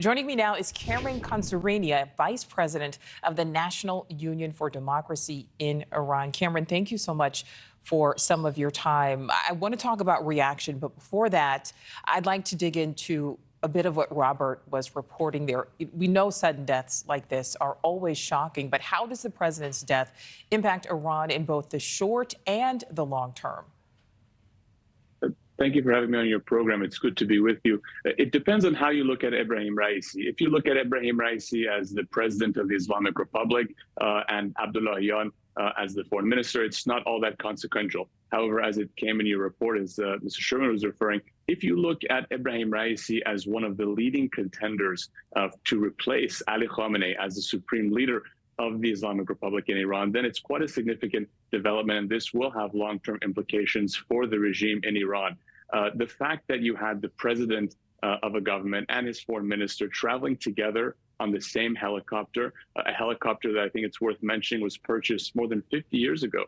Joining me now is Khansarinia, Vice President of the National Union for Democracy in Iran. Cameron, thank you so much for some of your time. I want to talk about reaction, but before that, I'd like to dig into a bit of what Robert was reporting there. We know sudden deaths like this are always shocking, but how does the president's death impact Iran in both the short and the long term? Thank you for having me on your program. It's good to be with you. It depends on how you look at Ebrahim Raisi. If you look at Ebrahim Raisi as the president of the Islamic Republic and Abdullahian as the foreign minister, it's not all that consequential. However, as it came in your report, as Mr. Sherman was referring, if you look at Ebrahim Raisi as one of the leading contenders to replace Ali Khamenei as the supreme leader of the Islamic Republic in Iran, then it's quite a significant development, and this will have long-term implications for the regime in Iran. The fact that you had the president of a government and his foreign minister traveling together on the same helicopter, a helicopter that I think it's worth mentioning was purchased more than 50 years ago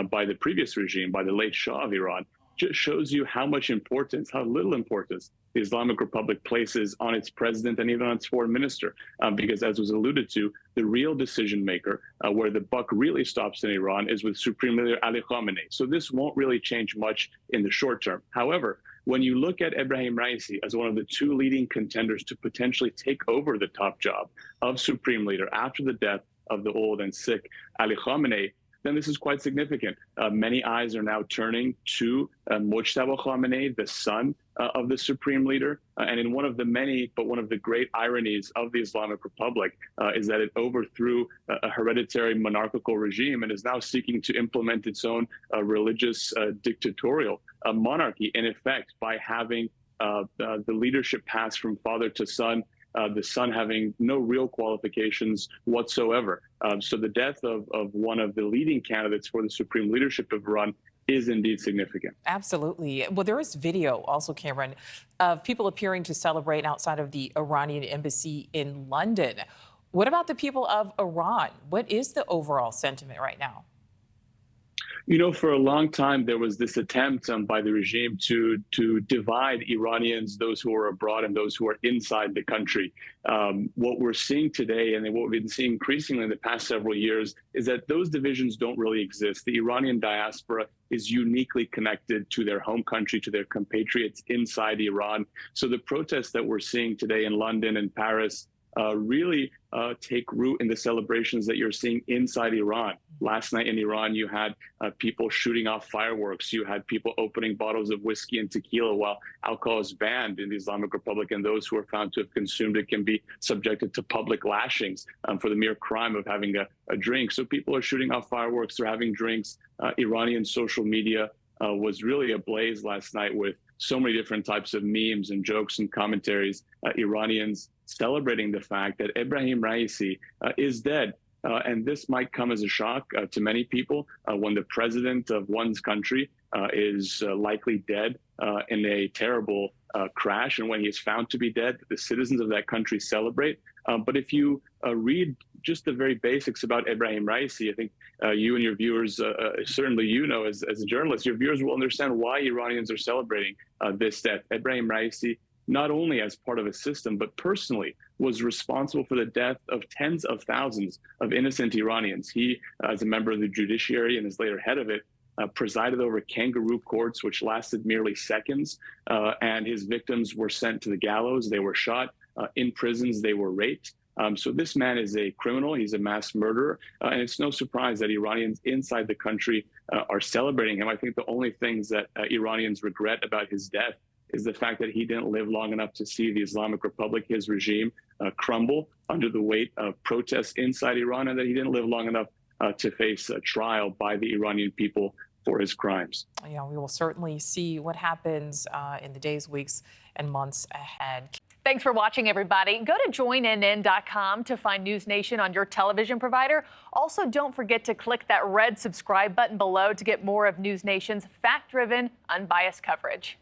by the previous regime, by the late Shah of Iran, just shows you how much importance, how little importance the Islamic Republic places on its president and even on its foreign minister. Because as was alluded to, the real decision maker, where the buck really stops in Iran, is with Supreme Leader Ali Khamenei. So this won't really change much in the short term. However, when you look at Ebrahim Raisi as one of the two leading contenders to potentially take over the top job of Supreme Leader after the death of the old and sick Ali Khamenei, then this is quite significant. Many eyes are now turning to Mojtaba Khamenei, the son of the Supreme Leader. And in one of the many, but one of the great ironies of the Islamic Republic is that it overthrew a hereditary monarchical regime and is now seeking to implement its own religious dictatorial monarchy, in effect, by having the leadership pass from father to son, the son having no real qualifications whatsoever. So the death of one of the leading candidates for the supreme leadership of Iran is indeed significant. Absolutely. Well, there is video also, Cameron, of people appearing to celebrate outside of the Iranian embassy in London. What about the people of Iran? What is the overall sentiment right now? You know, for a long time, there was this attempt by the regime to divide Iranians, those who are abroad and those who are inside the country. What we're seeing today, and what we've been seeing increasingly in the past several years, is that those divisions don't really exist. The Iranian diaspora is uniquely connected to their home country, to their compatriots inside Iran. So the protests that we're seeing today in London and Paris really take root in the celebrations that you're seeing inside Iran. Last night in Iran, you had people shooting off fireworks. You had people opening bottles of whiskey and tequila while alcohol is banned in the Islamic Republic, and those who are found to have consumed it can be subjected to public lashings for the mere crime of having a drink. So people are shooting off fireworks, they're having drinks. Iranian social media was really ablaze last night with so many different types of memes and jokes and commentaries. Iranians celebrating the fact that Ebrahim Raisi is dead. And this might come as a shock to many people when the president of one's country is likely dead in a terrible crash. And when he is found to be dead, the citizens of that country celebrate. But if you read just the very basics about Ebrahim Raisi, I think you and your viewers, certainly you know as a journalist, your viewers will understand why Iranians are celebrating this death. Ebrahim Raisi, not only as part of a system, but personally was responsible for the death of tens of thousands of innocent Iranians. He, as a member of the judiciary and as later head of it, presided over kangaroo courts, which lasted merely seconds. And his victims were sent to the gallows. They were shot in prisons. They were raped. So this man is a criminal. He's a mass murderer. And it's no surprise that Iranians inside the country are celebrating him. I think the only things that Iranians regret about his death is the fact that he didn't live long enough to see the Islamic Republic, his regime, crumble under the weight of protests inside Iran, and that he didn't live long enough to face a trial by the Iranian people for his crimes. Yeah, we will certainly see what happens in the days, weeks, and months ahead. Thanks for watching, everybody. Go to joinnn.com to find News Nation on your television provider. Also, don't forget to click that red subscribe button below to get more of News Nation's fact-driven, unbiased coverage.